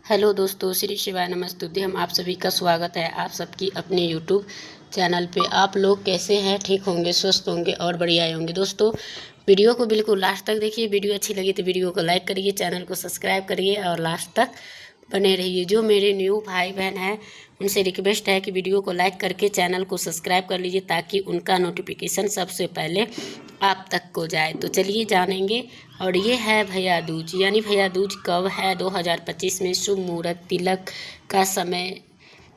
Hello दोस्तों, श्री शिवाय नमस्तुते। हम आप सभी का स्वागत है आप सबकी अपने यूट्यूब चैनल पे। आप लोग कैसे हैं? ठीक होंगे, स्वस्थ होंगे और बढ़िया होंगे। दोस्तों, वीडियो को बिल्कुल लास्ट तक देखिए। वीडियो अच्छी लगी तो वीडियो को लाइक करिए, चैनल को सब्सक्राइब करिए और लास्ट तक बने रहिए। जो मेरे न्यू भाई बहन हैं उनसे रिक्वेस्ट है कि वीडियो को लाइक करके चैनल को सब्सक्राइब कर लीजिए ताकि उनका नोटिफिकेशन सबसे पहले आप तक को जाए। तो चलिए जानेंगे। और ये है भैया दूज, यानी भैया दूज कब है? 2025 में शुभ मुहूर्त तिलक का समय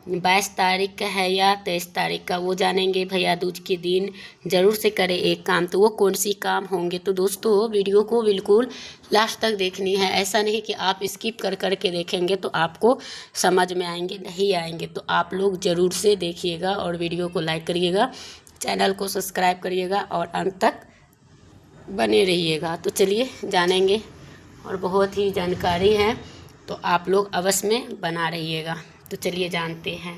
22 तारीख का है या 23 तारीख का, वो जानेंगे। भैया दूज के दिन ज़रूर से करें एक काम, तो वो कौन सी काम होंगे? तो दोस्तों, वीडियो को बिल्कुल लास्ट तक देखनी है। ऐसा नहीं कि आप स्किप कर कर के देखेंगे तो आपको समझ में आएंगे, नहीं आएंगे। तो आप लोग ज़रूर से देखिएगा और वीडियो को लाइक करिएगा, चैनल को सब्सक्राइब करिएगा और अंत तक बने रहिएगा। तो चलिए जानेंगे। और बहुत ही जानकारी है तो आप लोग अवश्य में बना रहिएगा। तो चलिए जानते हैं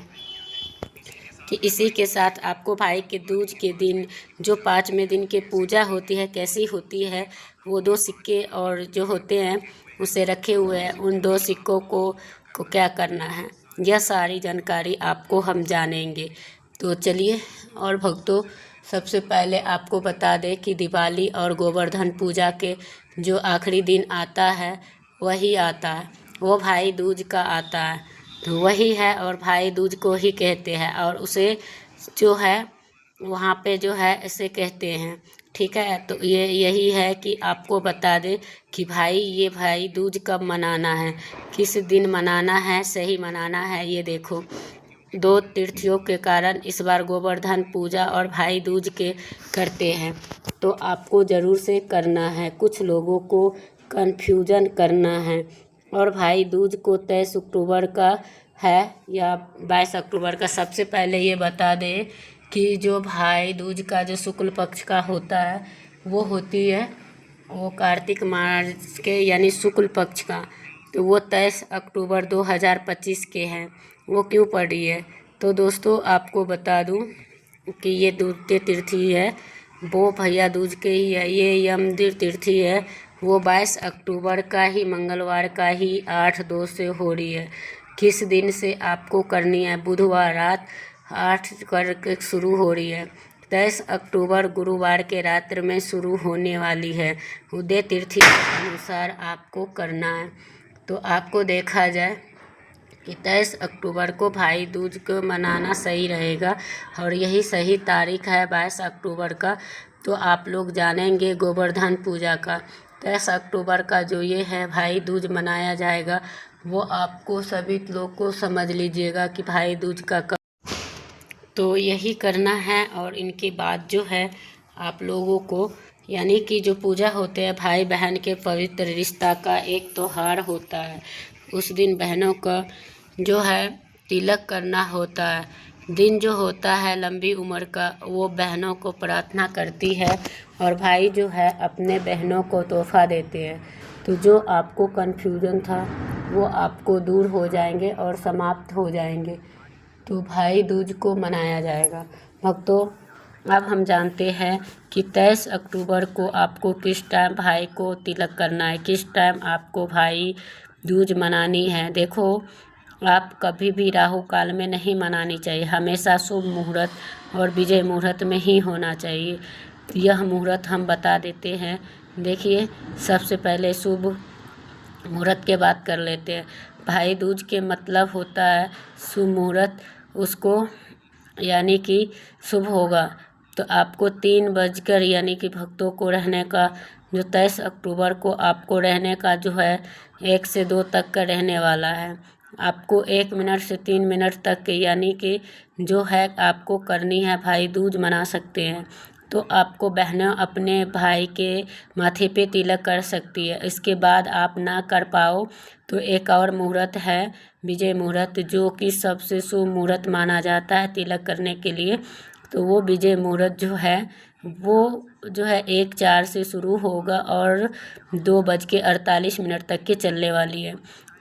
कि इसी के साथ आपको भाई के दूज के दिन जो 5वें दिन की पूजा होती है कैसी होती है, वो 2 सिक्के और जो होते हैं उसे रखे हुए हैं, उन 2 सिक्कों को क्या करना है, यह सारी जानकारी आपको हम जानेंगे। तो चलिए। और भक्तों, सबसे पहले आपको बता दें कि दिवाली और गोवर्धन पूजा के जो आखिरी दिन आता है वही आता है, वो भाई दूज का आता है। तो वही है और भाई दूज को ही कहते हैं और उसे जो है वहाँ पे जो है ऐसे कहते हैं। ठीक है, तो ये यही है कि आपको बता दें कि भाई ये भाई दूज कब मनाना है, किस दिन मनाना है, सही मनाना है। ये देखो, 2 तिथियों के कारण इस बार गोवर्धन पूजा और भाई दूज के करते हैं। तो आपको ज़रूर से करना है, कुछ लोगों को कन्फ्यूजन करना है। और भाई दूज को 23 अक्टूबर का है या 22 अक्टूबर का। सबसे पहले ये बता दें कि जो भाई दूज का जो शुक्ल पक्ष का होता है वो होती है वो कार्तिक मास के यानी शुक्ल पक्ष का। तो वो 23 अक्टूबर 2025 के हैं। वो क्यों पड़ रही है? तो दोस्तों, आपको बता दूं कि ये द्वितीय तिथि है वो भैया दूज के ही है। ये यमदीर तिथि है वो 22 अक्टूबर का ही मंगलवार का ही 8/2 से हो रही है। किस दिन से आपको करनी है? बुधवार रात 8 कर शुरू हो रही है। 23 अक्टूबर गुरुवार के रात्र में शुरू होने वाली है। उदय तिथि के अनुसार आपको करना है। तो आपको देखा जाए कि 23 अक्टूबर को भाई दूज को मनाना सही रहेगा और यही सही तारीख है 22 अक्टूबर का। तो आप लोग जानेंगे गोवर्धन पूजा का 23 अक्टूबर का जो ये है भाई दूज मनाया जाएगा, वो आपको सभी लोग को समझ लीजिएगा कि भाई दूज का तो यही करना है। और इनके बाद जो है आप लोगों को यानी कि जो पूजा होते हैं भाई बहन के पवित्र रिश्ता का एक त्योहार होता है। उस दिन बहनों का जो है तिलक करना होता है। दिन जो होता है लंबी उम्र का, वो बहनों को प्रार्थना करती है और भाई जो है अपने बहनों को तोहफा देते हैं। तो जो आपको कन्फ्यूजन था वो आपको दूर हो जाएंगे और समाप्त हो जाएंगे। तो भाई दूज को मनाया जाएगा। भक्तों, अब हम जानते हैं कि 23 अक्टूबर को आपको किस टाइम भाई को तिलक करना है, किस टाइम आपको भाई दूज मनानी है। देखो, आप कभी भी राहु काल में नहीं मनानी चाहिए, हमेशा शुभ मुहूर्त और विजय मुहूर्त में ही होना चाहिए। यह मुहूर्त हम बता देते हैं। देखिए, सबसे पहले शुभ मुहूर्त के बात कर लेते हैं। भाई दूज के मतलब होता है शुभ मुहूर्त, उसको यानी कि शुभ होगा। तो आपको 3 बजकर यानी कि भक्तों को रहने का जो 23 अक्टूबर को आपको रहने का जो है 1 से 2 तक का रहने वाला है। आपको 1 मिनट से 3 मिनट तक के यानी कि जो है आपको करनी है भाई दूज मना सकते हैं। तो आपको बहनें अपने भाई के माथे पे तिलक कर सकती है। इसके बाद आप ना कर पाओ तो एक और मुहूर्त है विजय मुहूर्त, जो कि सबसे शुभ मुहूर्त माना जाता है तिलक करने के लिए। तो वो विजय मुहूर्त जो है वो जो है 1:04 से शुरू होगा और 2:48 तक के चलने वाली है।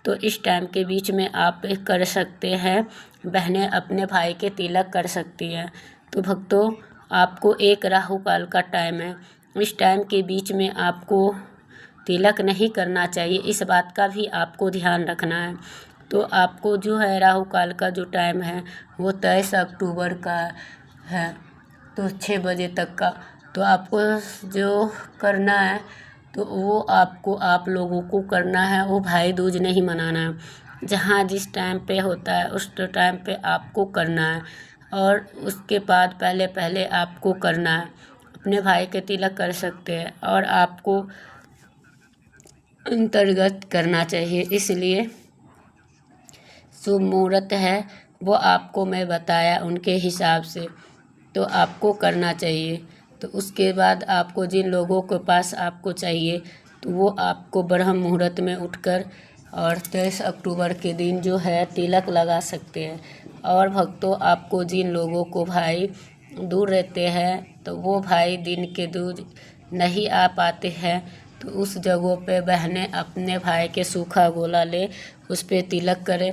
तो इस टाइम के बीच में आप कर सकते हैं, बहनें अपने भाई के तिलक कर सकती हैं। तो भक्तों, आपको एक राहु काल का टाइम है, इस टाइम के बीच में आपको तिलक नहीं करना चाहिए, इस बात का भी आपको ध्यान रखना है। तो आपको जो है राहु काल का जो टाइम है वो 23 अक्टूबर का है, तो 6 बजे तक का। तो आपको जो करना है तो वो आप लोगों को करना है, वो भाई दूज नहीं मनाना है। जहाँ जिस टाइम पे होता है उस टाइम पे आपको करना है, और उसके बाद पहले आपको करना है। अपने भाई के तिलक कर सकते हैं और आपको अंतर्गत करना चाहिए, इसलिए शुभ मुहूर्त है वो आपको मैं बताया उनके हिसाब से, तो आपको करना चाहिए। तो उसके बाद आपको जिन लोगों के पास आपको चाहिए तो वो आपको ब्रह्म मुहूर्त में उठकर और 23 अक्टूबर के दिन जो है तिलक लगा सकते हैं। और भक्तों, आपको जिन लोगों को भाई दूर रहते हैं तो वो भाई दिन के दूज नहीं आ पाते हैं, तो उस जगहों पे बहनें अपने भाई के सूखा गोला ले उस पर तिलक करें।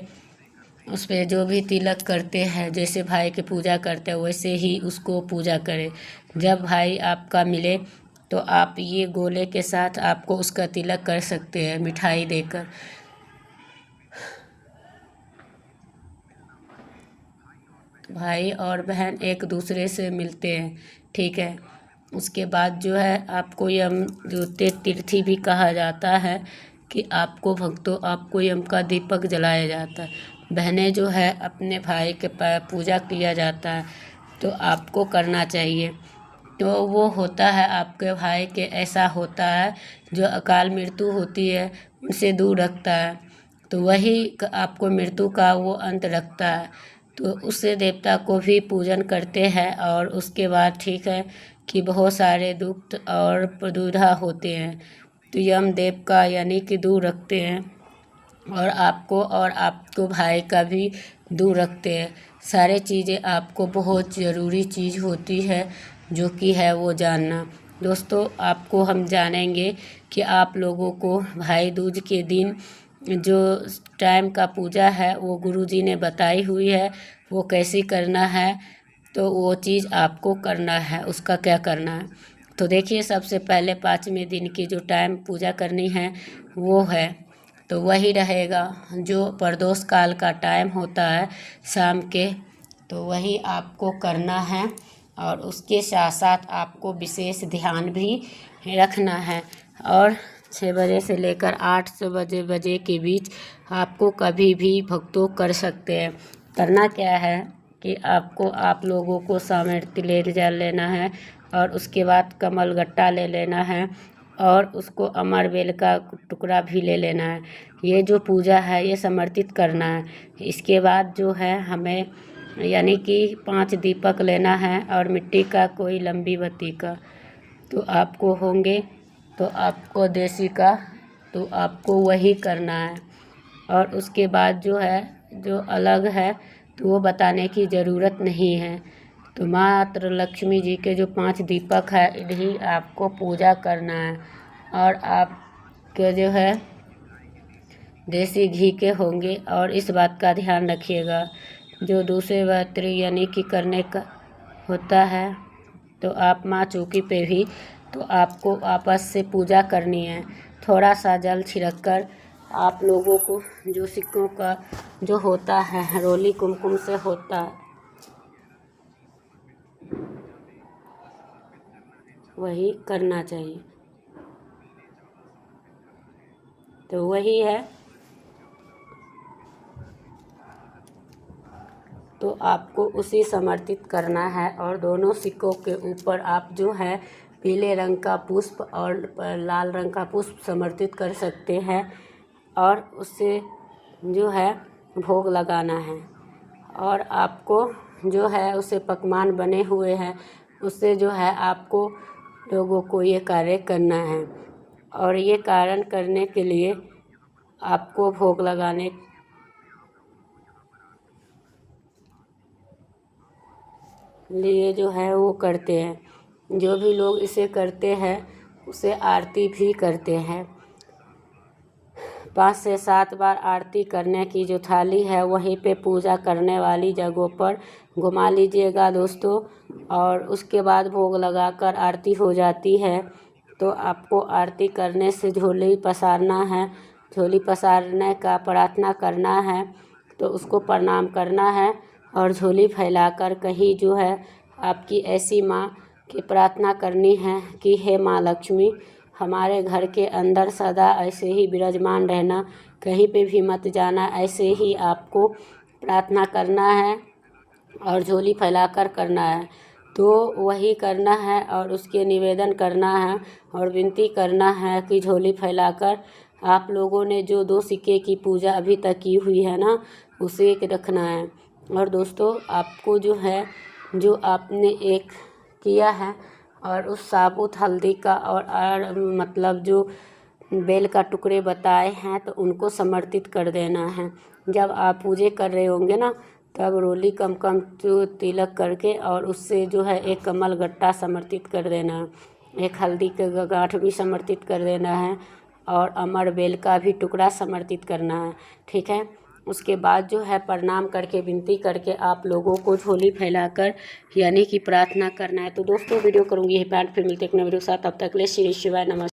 उस पर जो भी तिलक करते हैं, जैसे भाई की पूजा करते हैं वैसे ही उसको पूजा करें। जब भाई आपका मिले तो आप ये गोले के साथ आपको उसका तिलक कर सकते हैं मिठाई देकर। भाई और बहन एक दूसरे से मिलते हैं, ठीक है। उसके बाद जो है आपको यम द्वितीय तिथि भी कहा जाता है कि आपको भक्तों आपको यम का दीपक जलाया जाता है। बहनें जो है अपने भाई के पूजा किया जाता है, तो आपको करना चाहिए। तो वो होता है आपके भाई के ऐसा होता है जो अकाल मृत्यु होती है उनसे दूर रखता है, तो वही आपको मृत्यु का वो अंत रखता है। तो उससे देवता को भी पूजन करते हैं, और उसके बाद ठीक है कि बहुत सारे दुख और दुविधा होते हैं तो यम देव का यानी कि दूर रखते हैं, और आपको भाई का भी दूर रखते हैं। सारे चीज़ें आपको बहुत ज़रूरी चीज़ होती है जो कि है वो जानना। दोस्तों, आपको हम जानेंगे कि आप लोगों को भाई दूज के दिन जो टाइम का पूजा है वो गुरुजी ने बताई हुई है, वो कैसे करना है, तो वो चीज़ आपको करना है। उसका क्या करना है तो देखिए, सबसे पहले 5वें दिन की जो टाइम पूजा करनी है वो है, तो वही रहेगा जो प्रदोष काल का टाइम होता है शाम के, तो वही आपको करना है। और उसके साथ साथ आपको विशेष ध्यान भी रखना है। और 6 बजे से लेकर 8 बजे के बीच आपको कभी भी भक्तों कर सकते हैं। करना क्या है कि आपको आप लोगों को सामर्थ्य ले लेना है, और उसके बाद कमल गट्टा ले लेना है, और उसको अमर बेल का टुकड़ा भी ले लेना है। ये जो पूजा है ये समर्पित करना है। इसके बाद जो है हमें यानी कि 5 दीपक लेना है, और मिट्टी का कोई लंबी बत्ती का तो आपको होंगे, तो आपको देसी का तो आपको वही करना है। और उसके बाद जो है जो अलग है तो वो बताने की ज़रूरत नहीं है। तो मात्र लक्ष्मी जी के जो 5 दीपक है इन्हीं आपको पूजा करना है, और आपके जो है देसी घी के होंगे। और इस बात का ध्यान रखिएगा, जो दूसरे व्रत यानी कि करने का होता है तो आप माँ चौकी पे भी तो आपको आपस से पूजा करनी है। थोड़ा सा जल छिड़क कर आप लोगों को जो सिक्कों का जो होता है रोली कुमकुम से होता है वही करना चाहिए, तो वही है। तो आपको उसी समर्पित करना है, और दोनों सिक्कों के ऊपर आप जो है पीले रंग का पुष्प और लाल रंग का पुष्प समर्पित कर सकते हैं, और उससे जो है भोग लगाना है। और आपको जो है उसे पकवान बने हुए हैं उससे जो है आपको लोगों को ये कार्य करना है। और ये कारण करने के लिए आपको भोग लगाने लिए जो है वो करते हैं। जो भी लोग इसे करते हैं उसे आरती भी करते हैं। 5 से 7 बार आरती करने की जो थाली है वहीं पे पूजा करने वाली जगहों पर घुमा लीजिएगा दोस्तों, और उसके बाद भोग लगाकर आरती हो जाती है। तो आपको आरती करने से झोली पसारना है, झोली पसारने का प्रार्थना करना है तो उसको प्रणाम करना है और झोली फैलाकर कहीं जो है आपकी ऐसी माँ की प्रार्थना करनी है कि हे माँ लक्ष्मी, हमारे घर के अंदर सदा ऐसे ही विराजमान रहना, कहीं पे भी मत जाना, ऐसे ही आपको प्रार्थना करना है और झोली फैलाकर करना है। तो वही करना है और उसके निवेदन करना है और विनती करना है कि झोली फैलाकर आप लोगों ने जो 2 सिक्के की पूजा अभी तक की हुई है ना, उसे रखना है। और दोस्तों आपको जो है, जो आपने एक किया है और उस साबुत हल्दी का और मतलब जो बेल का टुकड़े बताए हैं तो उनको समर्पित कर देना है। जब आप पूजे कर रहे होंगे ना, तब रोली कम कम जो तिलक करके और उससे जो है एक कमल गट्टा समर्पित कर देना है, एक हल्दी का गांठ भी समर्पित कर देना है और अमर बेल का भी टुकड़ा समर्पित करना है। ठीक है, उसके बाद जो है प्रणाम करके विनती करके आप लोगों को झोली फैलाकर यानी कि प्रार्थना करना है। तो दोस्तों वीडियो करूँगी यही पार्ट, फिर मिलते एक नए वीडियो के साथ, तब तक ले श्री शिवाय नमस्ते।